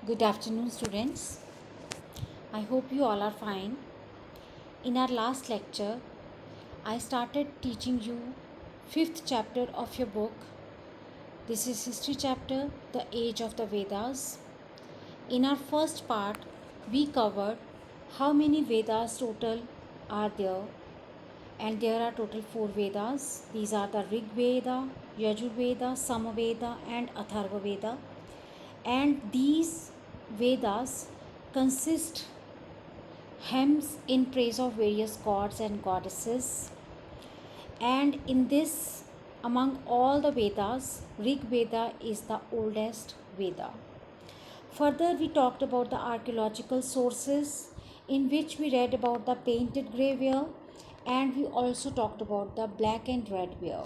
Good afternoon, students. I hope you all are fine. In our last lecture, I started teaching you fifth chapter of your book. This is history chapter, The Age of the Vedas. In our first part, we covered how many Vedas total are there, and there are total 4 Vedas. These are the Rig Veda, Yajur Veda, Samaveda, and Atharva Veda. And these Vedas consist hymns in praise of various gods and goddesses. And in this, among all the Vedas, Rig Veda is the oldest Veda. Further, we talked about the archaeological sources, in which we read about the painted grey ware, and we also talked about the black and red ware.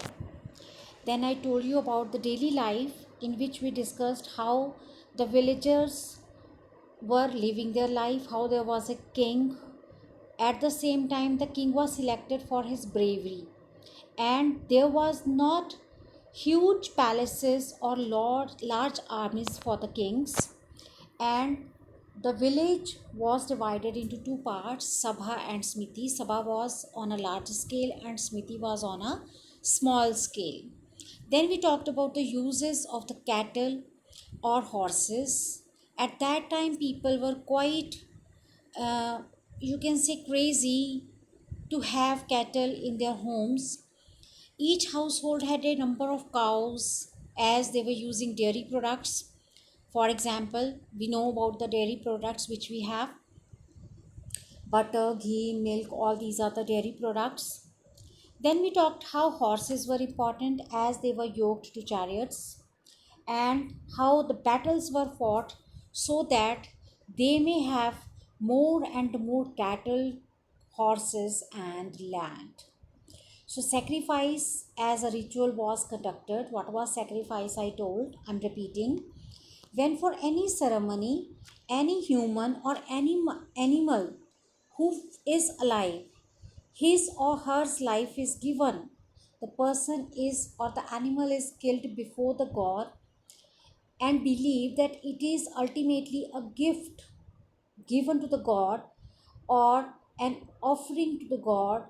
Then I told you about the daily life, in which we discussed how the villagers were living their life, how there was a king. At the same time, the king was selected for his bravery, and there was not huge palaces or large armies for the kings. And the village was divided into two parts, Sabha and Smiti. Sabha was on a large scale and Smiti was on a small scale. Then we talked about the uses of the cattle or horses. At that time, people were quite, you can say, crazy to have cattle in their homes. Each household had a number of cows as they were using dairy products. For example, we know about the dairy products which we have: butter, ghee, milk, all these are the dairy products. Then we talked how horses were important as they were yoked to chariots, and how the battles were fought so that they may have more and more cattle, horses, and land. So, sacrifice as a ritual was conducted. What was sacrifice? I told, I'm repeating. When for any ceremony, any human or any animal who is alive, his or her life is given. The person is or the animal is killed before the god, and believe that it is ultimately a gift given to the god or an offering to the god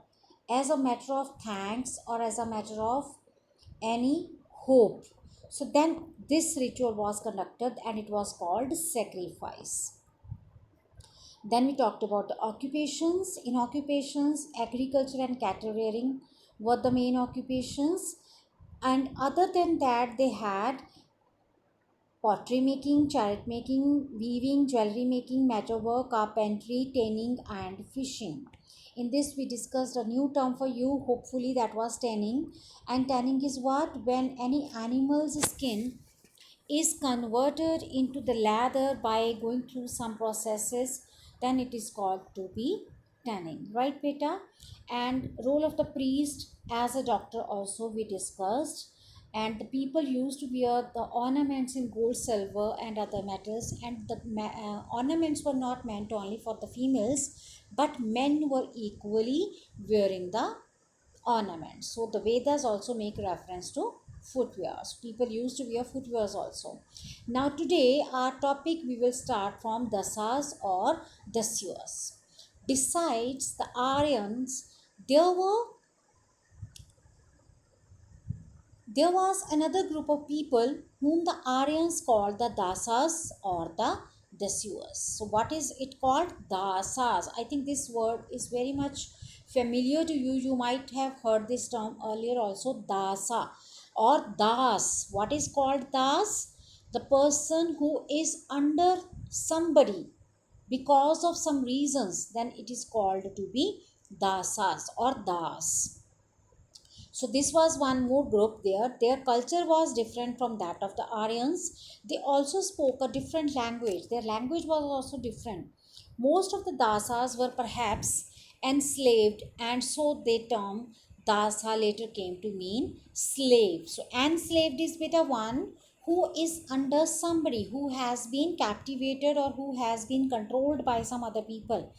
as a matter of thanks or as a matter of any hope. So then this ritual was conducted and it was called sacrifice. Then we talked about the occupations. In occupations, agriculture and cattle rearing were the main occupations, and other than that they had pottery making, chariot making, weaving, jewelry making, metalwork, carpentry, tanning, and fishing. In this, we discussed a new term for you, hopefully, that was tanning. And tanning is what? When any animal's skin is converted into the leather by going through some processes, then it is called to be tanning, right, beta? And role of the priest as a doctor also we discussed. And the people used to wear the ornaments in gold, silver, and other metals, and the ornaments were not meant only for the females, but men were equally wearing the ornaments. So the Vedas also make reference to footwears. People used to wear footwears also. Now today our topic, we will start from Dasas or Dasyas. Besides the Aryans, there was another group of people whom the Aryans called the Dasas or the Dasyas. So what is it called? Dasas. I think this word is very much familiar to you. You might have heard this term earlier also, Dasa or Das. What is called Das? The person who is under somebody because of some reasons, then it is called to be Dasas or Das. So this was one more group there. Their culture was different from that of the Aryans. They also spoke a different language. Their language was also different. Most of the Dasas were perhaps enslaved, and so they term Dasa later came to mean slave. So enslaved is beta one who is under somebody, who has been captivated or who has been controlled by some other people.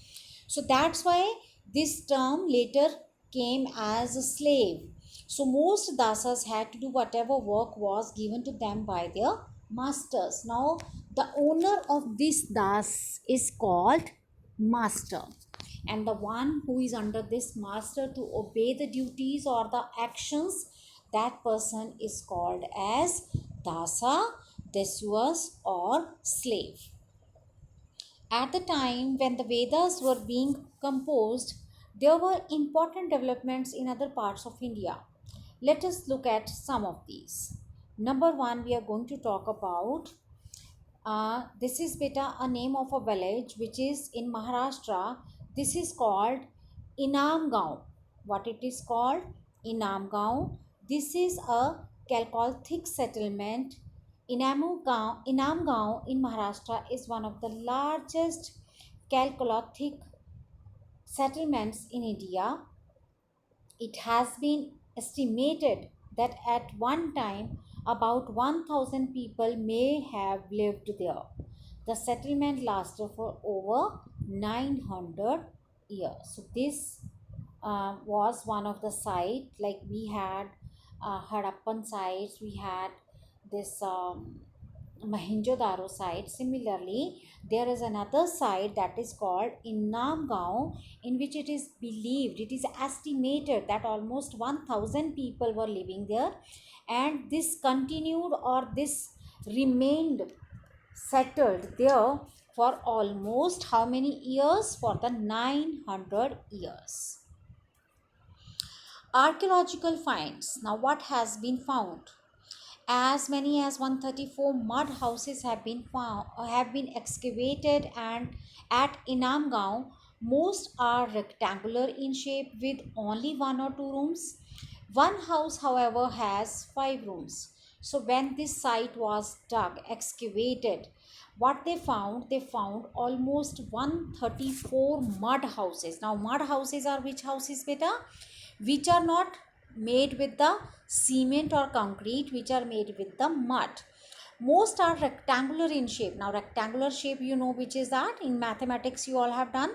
So that's why this term later came as a slave. So most dasas had to do whatever work was given to them by their masters. Now the owner of this das is called master, and the one who is under this master to obey the duties or the actions, that person is called as dasa, dasyus, or slave. At the time when the Vedas were being composed, there were important developments in other parts of India. Let us look at some of these. Number one, we are going to talk about this is beta a name of a village which is in Maharashtra. This is called Inamgaon. What it is called? Inamgaon. This is a Chalcolithic settlement. Inamgaon in Maharashtra is one of the largest Chalcolithic settlements in India. It has been estimated that at one time about 1000 people may have lived there. The settlement lasted for over 900 years. So this was one of the site, like we had Harappan sites, we had this Mohenjo-daro site. Similarly, there is another site that is called Innamgaon, in which it is believed, it is estimated that almost 1000 people were living there, and this continued or this remained settled there for almost how many years? For the 900 years. Archaeological finds. Now, what has been found? As many as 134 mud houses have been found, have been excavated, and at Inamgaon, most are rectangular in shape with only one or two rooms. One house, however, has 5 rooms. So when this site was dug, excavated, what they found almost 134 mud houses. Now mud houses are which houses, beta? Which are not made with the cement or concrete, which are made with the mud. Most are rectangular in shape. Now rectangular shape, you know which is that? In mathematics you all have done.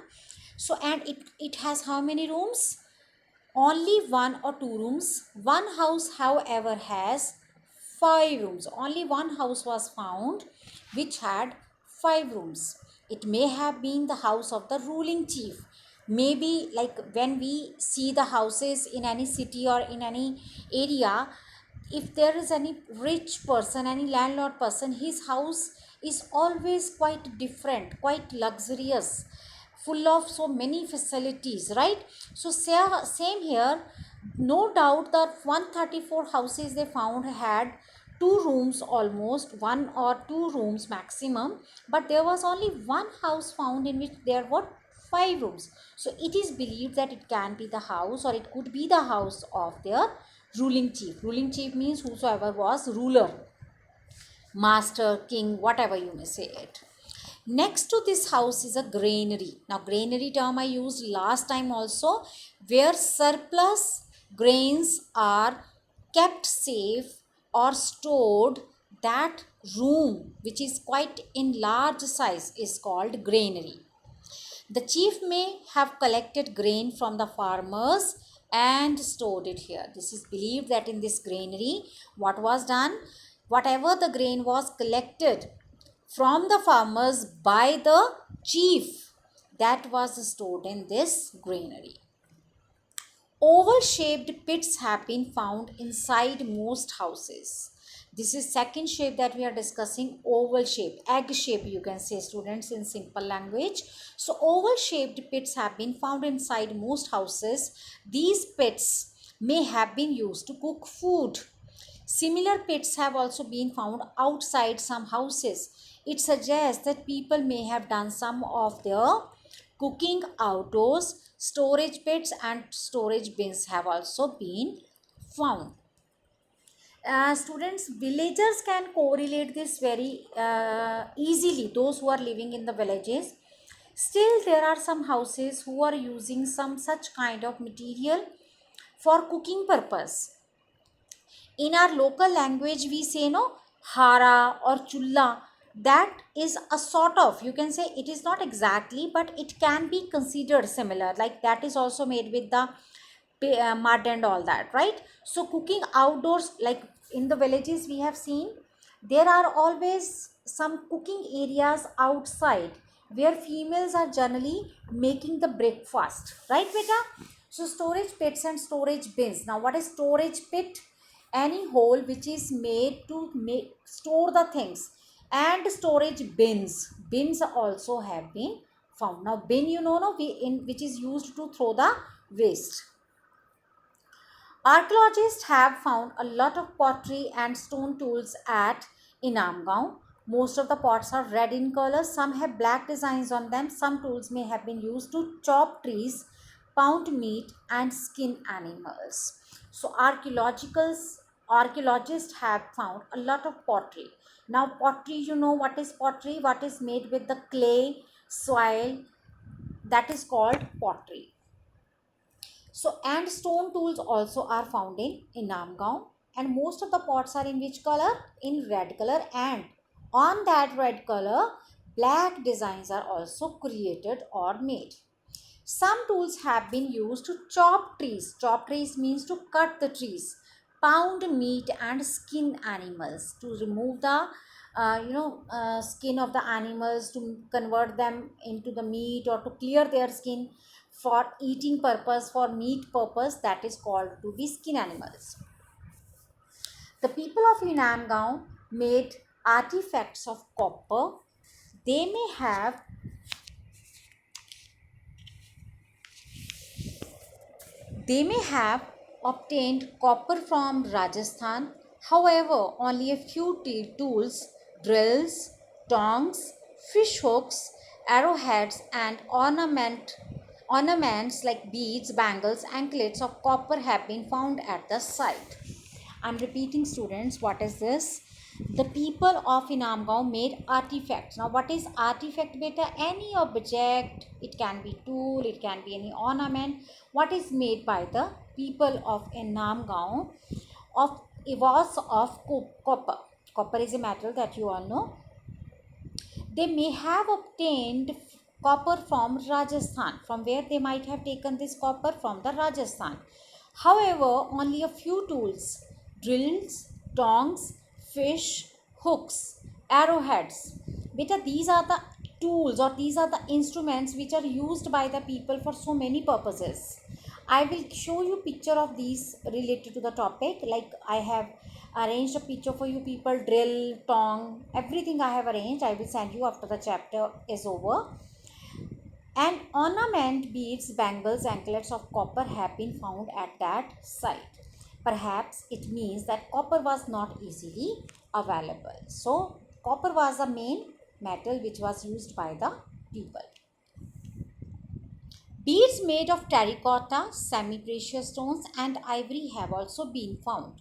So and it has how many rooms? Only one or two rooms. One house, however, has 5 rooms. Only one house was found which had 5 rooms. It may have been the house of the ruling chief. Maybe like when we see the houses in any city or in any area, if there is any rich person, any landlord person, his house is always quite different, quite luxurious, full of so many facilities, right? So same here. No doubt that 134 houses they found had 2 rooms, almost 1 or 2 rooms maximum, but there was only one house found in which there were 5 rooms. So it is believed that it can be the house, or it could be the house of their ruling chief. Ruling chief means whosoever was ruler, master, king, whatever you may say it. Next to this house is a granary. Now granary term I used last time also, where surplus grains are kept safe or stored. That room which is quite in large size is called granary. The chief may have collected grain from the farmers and stored it here. This is believed that in this granary, what was done? Whatever the grain was collected from the farmers by the chief, that was stored in this granary. Oval shaped pits have been found inside most houses. This is second shape that we are discussing, oval shape, egg shape you can say, students, in simple language. So oval shaped pits have been found inside most houses. These pits may have been used to cook food. Similar pits have also been found outside some houses. It suggests that people may have done some of their cooking outdoors. Storage pits and storage bins have also been found. Students, villagers can correlate this very easily, those who are living in the villages. Still, there are some houses who are using some such kind of material for cooking purpose. In our local language we say no, hara or chulla. That is a sort of, you can say, it is not exactly, but it can be considered similar, like that is also made with the mud and all that, right? So cooking outdoors, like in the villages we have seen There are always some cooking areas outside where females are generally making the breakfast, right beta? So storage pits and storage bins. Now what is storage pit? Any hole which is made to make store the things. And storage bins. Bins also have been found. Now bin, you know, no, which is used to throw the waste. Archaeologists have found a lot of pottery and stone tools at Inamgaon. Most of the pots are red in color. Some have black designs on them. Some tools may have been used to chop trees, pound meat, and skin animals. So archaeologists have found a lot of pottery. Now pottery, you know what is pottery? What is made with the clay, soil, that is called pottery. So, and stone tools also are found in Inamgaon, and most of the pots are in which color? In red color, and on that red color, black designs are also created or made. Some tools have been used to chop trees. Chop trees means to cut the trees, pound meat and skin animals to remove the skin of the animals, to convert them into the meat, or to clear their skin for eating purpose, for meat purpose, that is called to be skin animals. The people of Inamgaon made artifacts of copper. They may have They may have obtained copper from Rajasthan. However, only a few tools, drills, tongs, fish hooks, arrowheads, and ornaments like beads, bangles, anklets of copper have been found at the site. I'm repeating, students, what is this? The people of Inamgaon made artifacts. Now what is artifact beta? Any object, it can be tool, it can be any ornament, what is made by the people of Inamgaon of was of copper. Copper is a metal that you all know. They may have obtained copper from Rajasthan. From where they might have taken this copper? From the Rajasthan. However, only a few tools, drills, tongs, fish, hooks, arrowheads. Beta, these are the tools, or these are the instruments which are used by the people for so many purposes. I will show you picture of these related to the topic. Like I have arranged a picture for you people, drill, tong, everything I have arranged. I will send you after the chapter is over. And ornament, beads, bangles, anklets of copper have been found at that site. Perhaps it means that copper was not easily available. So copper was the main metal which was used by the people. Beads made of terracotta, semi-precious stones, and ivory have also been found.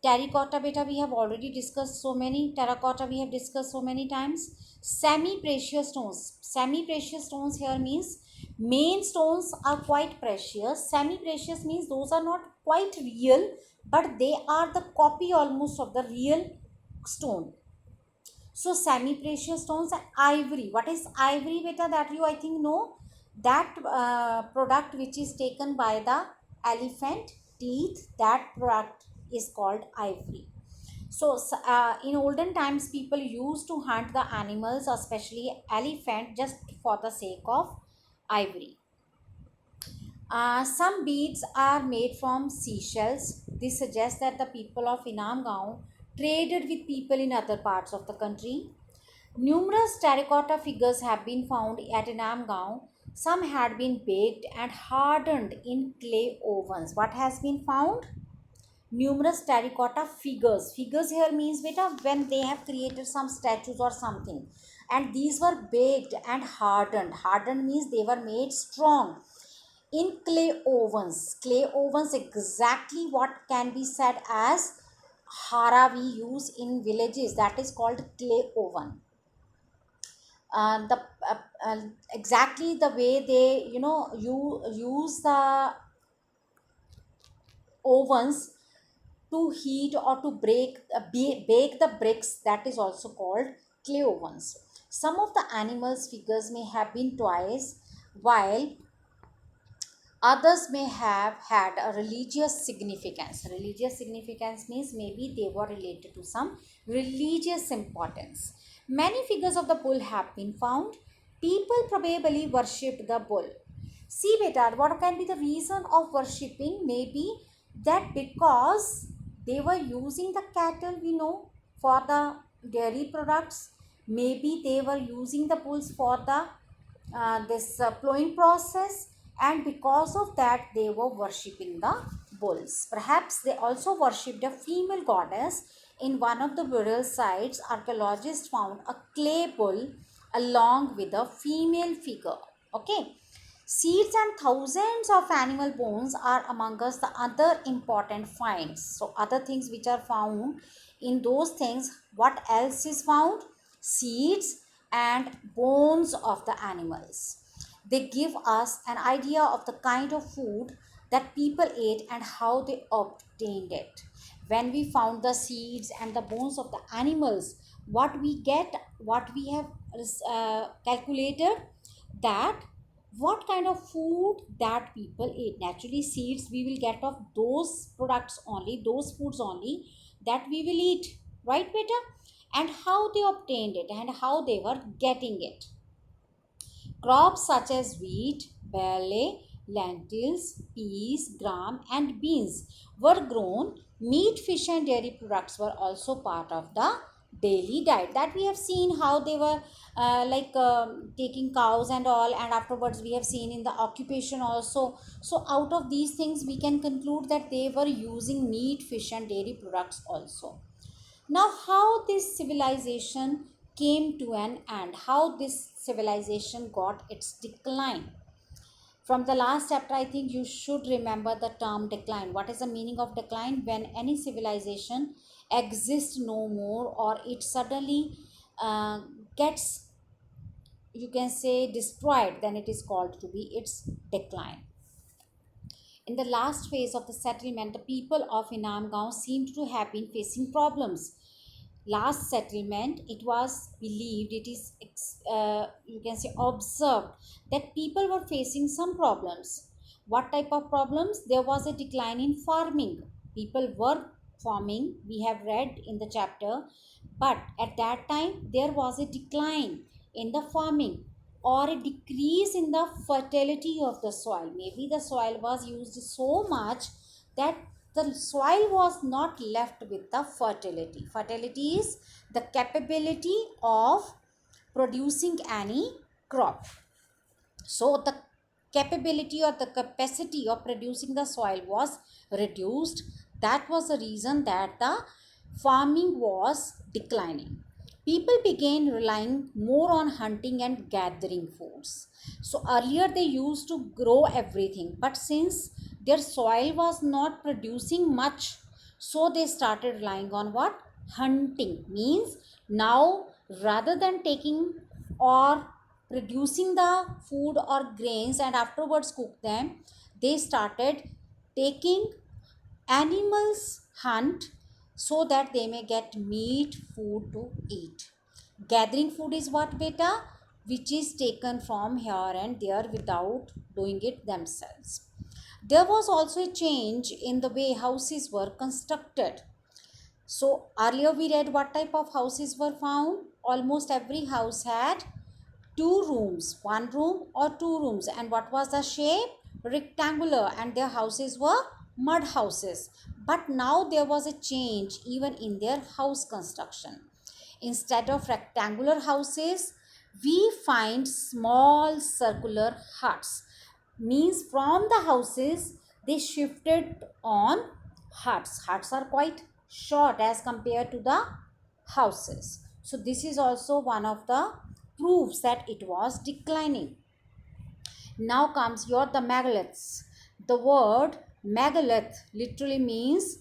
Terracotta beta we have already discussed so many. Terracotta we have discussed so many times. Semi-precious stones. Semi-precious stones here means main stones are quite precious. Semi-precious means those are not quite real, but they are the copy almost of the real stone. So semi-precious stones and ivory. What is ivory beta? That you I think know. That product which is taken by the elephant teeth, that product is called ivory. So in olden times people used to hunt the animals, especially elephant, just for the sake of ivory. Some beads are made from seashells. This suggests that the people of Inamgaon traded with people in other parts of the country. Numerous terracotta figures have been found at Inamgaon. Some had been baked and hardened in clay ovens. What has been found? Numerous terracotta figures. Figures here means beta when they have created some statues or something. And these were baked and hardened. Hardened means they were made strong in clay ovens. Clay ovens, exactly what can be said as hara we use in villages, that is called clay oven. The exactly the way they you use the ovens to heat or to bake the bricks, that is also called clay ovens. Some of the animals figures may have been toys, while Others may have had a religious significance. Religious significance means maybe they were related to some religious importance. Many figures of the bull have been found. People probably worshipped the bull. See beta, what can be the reason of worshipping? Maybe that because they were using the cattle, we know, for the dairy products. Maybe they were using the bulls for the this plowing process, and because of that they were worshipping the bulls. Perhaps they also worshipped a female goddess. In one of the burial sites, archaeologists found a clay bull along with a female figure. Okay, seeds and thousands of animal bones are among us the other important finds. So other things which are found, in those things what else is found? Seeds and bones of the animals. They give us an idea of the kind of food that people ate and how they obtained it. When we found the seeds and the bones of the animals, what we get, what we have calculated, that what kind of food that people ate. Naturally, seeds we will get of those products only, those foods only that we will eat, right beta? And how they obtained it and how they were getting it. Crops such as wheat, barley, lentils, peas, gram, and beans were grown. Meat, fish, and dairy products were also part of the daily diet. That we have seen how they were taking cows and all, and afterwards we have seen in the occupation also. So, out of these things, we can conclude that they were using meat, fish, and dairy products also. Now, how this civilization came to an end, how this civilization got its decline. From the last chapter, I think you should remember the term decline. What is the meaning of decline? When any civilization exists no more, or it suddenly uh, gets, you can say, destroyed, then it is called to be its decline. In the last phase of the settlement, the people of Inamgaon seemed to have been facing problems. Last settlement, it was believed, it is you can say observed, that people were facing some problems. What type of problems? There was a decline in farming. People were farming, we have read in the chapter, but at that time there was a decline in the farming, or a decrease in the fertility of the soil. Maybe the soil was used so much that the soil was not left with the fertility. Fertility is the capability of producing any crop. So the capability or the capacity of producing the soil was reduced. That was the reason that the farming was declining. People began relying more on hunting and gathering foods. So earlier they used to grow everything, but since their soil was not producing much, so they started relying on what? Hunting. Means now, rather than taking or producing the food or grains and afterwards cook them, they started taking animals hunt, so that they may get meat food to eat. Gathering food is what beta? Which is taken from here and there without doing it themselves. There was also a change in the way houses were constructed. So earlier we read what type of houses were found. Almost every house had two rooms, one room or two rooms. And what was the shape? Rectangular, and their houses were mud houses. But now there was a change even in their house construction. Instead of rectangular houses, we find small circular huts. Means from the houses they shifted on huts. Huts are quite short as compared to the houses. So this is also one of the proves that it was declining. Now comes your the megaliths. The word megalith literally means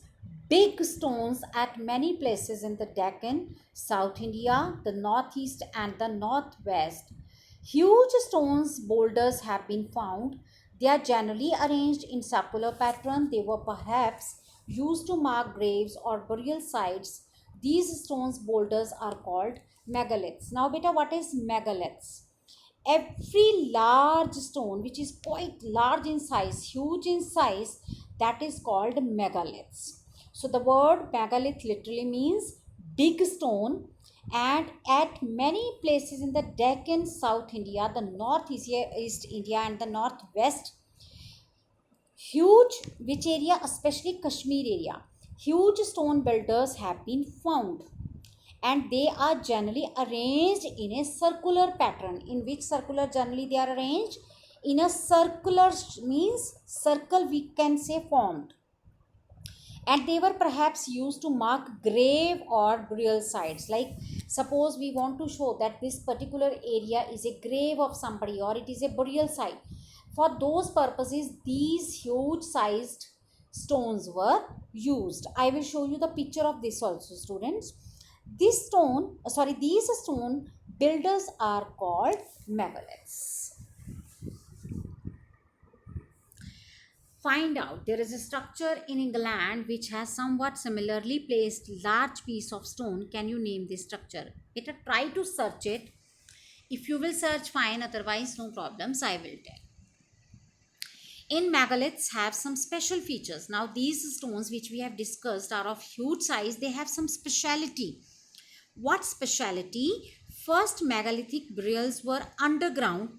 big stones at many places in the Deccan, South India, the northeast and the northwest. Huge stones boulders have been found. They are generally arranged in circular pattern. They were perhaps used to mark graves or burial sites. These stones boulders are called megaliths. Now beta, what is megaliths? Every large stone which is quite large in size, huge in size, that is called megaliths. So the word megalith literally means big stone, and at many places in the Deccan, South India, the Northeast East India and the Northwest, huge, which area, especially Kashmir area, huge stone builders have been found, and they are generally arranged in a circular pattern. In which circular generally they are arranged? In a circular, means circle we can say formed, and they were perhaps used to mark grave or burial sites. Like suppose we want to show that this particular area is a grave of somebody or it is a burial site. For those purposes these huge sized stones were used. I will show you the picture of this also, students. These stone builders are called megaliths. Find out, there is a structure in England which has somewhat similarly placed large piece of stone. Can you name this structure? Better try to search it. If you will search, fine, otherwise no problems, I will tell. In megaliths have some special features. Now these stones which we have discussed are of huge size. They have some speciality. What speciality? First, megalithic burials were underground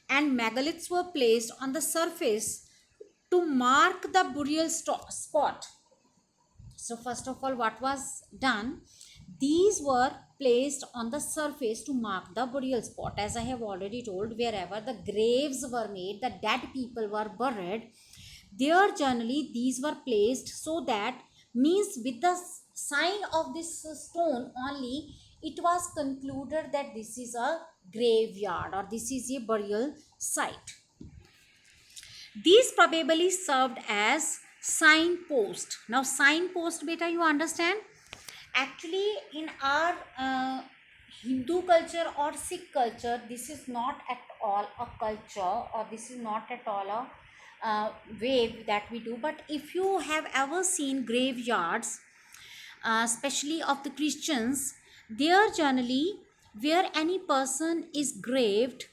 and megaliths were placed on the surface to mark the burial spot. So first of all, what was done? These were placed on the surface to mark the burial spot. As I have already told, wherever the graves were made, the dead people were buried, there generally these were placed so that, means with the sign of this stone only, it was concluded that this is a graveyard or this is a burial site. These probably served as signpost. Now signpost, beta, you understand? Actually in our Hindu culture or Sikh culture, this is not at all a culture, or this is not at all a way that we do. But if you have ever seen graveyards, especially of the Christians, there generally where any person is graved,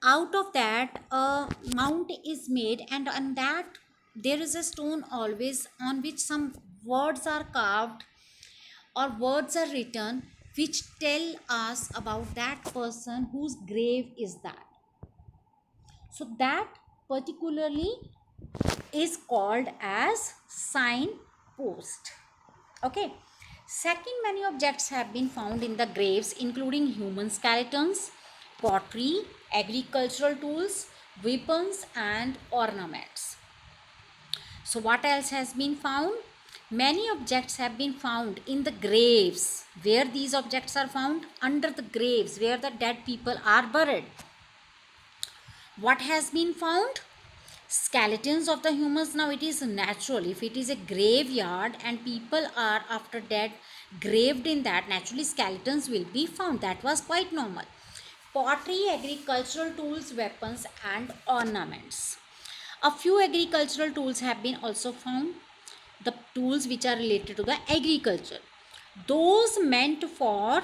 out of that a mount is made, and on that there is a stone always on which some words are carved or words are written which tell us about that person whose grave is that. So that particularly is called as signpost. Okay. Second, many objects have been found in the graves, including human skeletons, pottery, agricultural tools, weapons, and ornaments. So what else has been found? Many objects have been found in the graves. Where these objects are found? Under the graves, where the dead people are buried. What has been found? Skeletons of the humans. Now it is natural, if it is a graveyard and people are after dead graved in that, naturally skeletons will be found. That was quite normal. Pottery, agricultural tools, weapons, and ornaments. A few agricultural tools have been also found, the tools which are related to the agriculture. Those meant for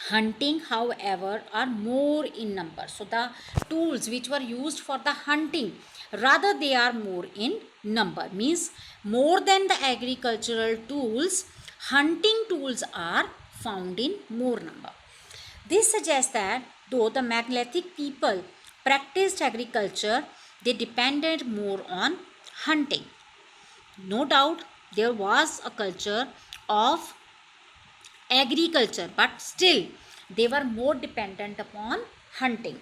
hunting, however, are more in number. So the tools which were used for the hunting, rather they are more in number, means more than the agricultural tools, hunting tools are found in more number. This suggests that though the megalithic people practiced agriculture, they depended more on hunting. No doubt there was a culture of agriculture, but still they were more dependent upon hunting.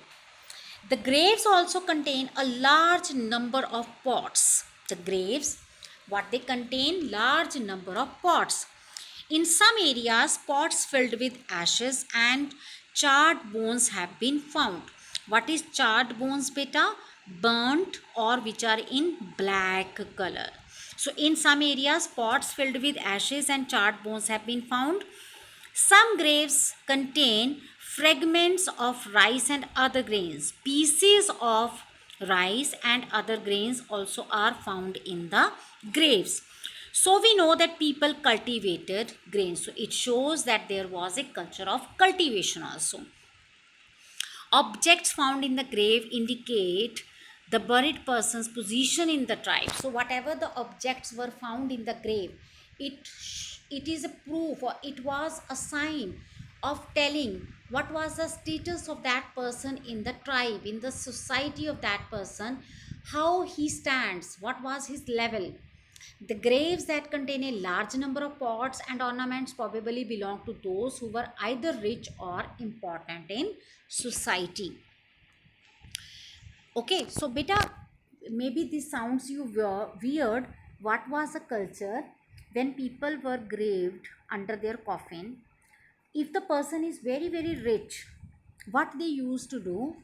The graves also contain a large number of pots. The graves, what they contain? Large number of pots. In some areas, pots filled with ashes and charred bones have been found. What is charred bones, beta? Burnt or which are in black color. So in some areas, pots filled with ashes and charred bones have been found. Some graves contain fragments of rice and other grains. Pieces of rice and other grains also are found in the graves. So we know that people cultivated grains. So it shows that there was a culture of cultivation also. Objects found in the grave indicate the buried person's position in the tribe. So whatever the objects were found in the grave, it is a proof, or it was a sign of telling what was the status of that person in the tribe, in the society of that person, how he stands, what was his level. The graves that contain a large number of pots and ornaments probably belong to those who were either rich or important in society. Okay, so beta, maybe this sounds you weird. What was a culture when people were graved under their coffin? If the person is very, very rich, what they used to do,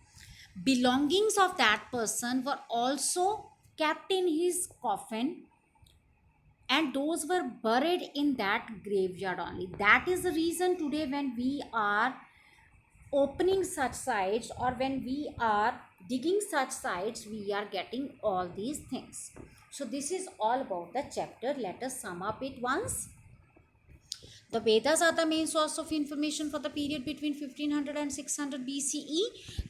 belongings of that person were also kept in his coffin, and those were buried in that graveyard only. That is the reason today when we are opening such sites, or when we are digging such sites, we are getting all these things. So this is all about the chapter. Let us sum up it once. The Vedas are the main source of information for the period between 1500 and 600 BCE.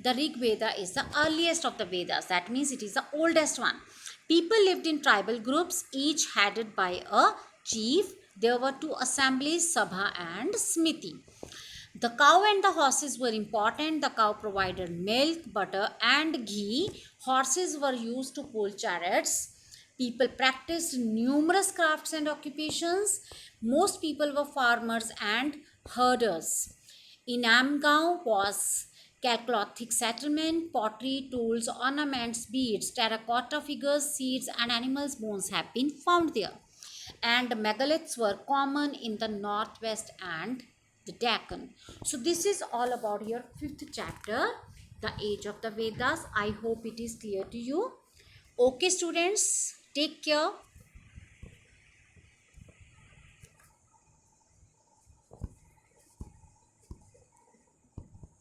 The Rig Veda is the earliest of the Vedas. That means it is the oldest one. People lived in tribal groups, each headed by a chief. There were two assemblies, Sabha and Smiti. The cow and the horses were important. The cow provided milk, butter, and ghee. Horses were used to pull chariots. People practiced numerous crafts and occupations. Most people were farmers and herders. In Amgaon was Chalcolithic settlement. Pottery, tools, ornaments, beads, terracotta figures, seeds, and animals' bones have been found there. And megaliths were common in the northwest and the Deccan. So this is all about your fifth chapter, the age of the Vedas. I hope it is clear to you. Okay students, take care.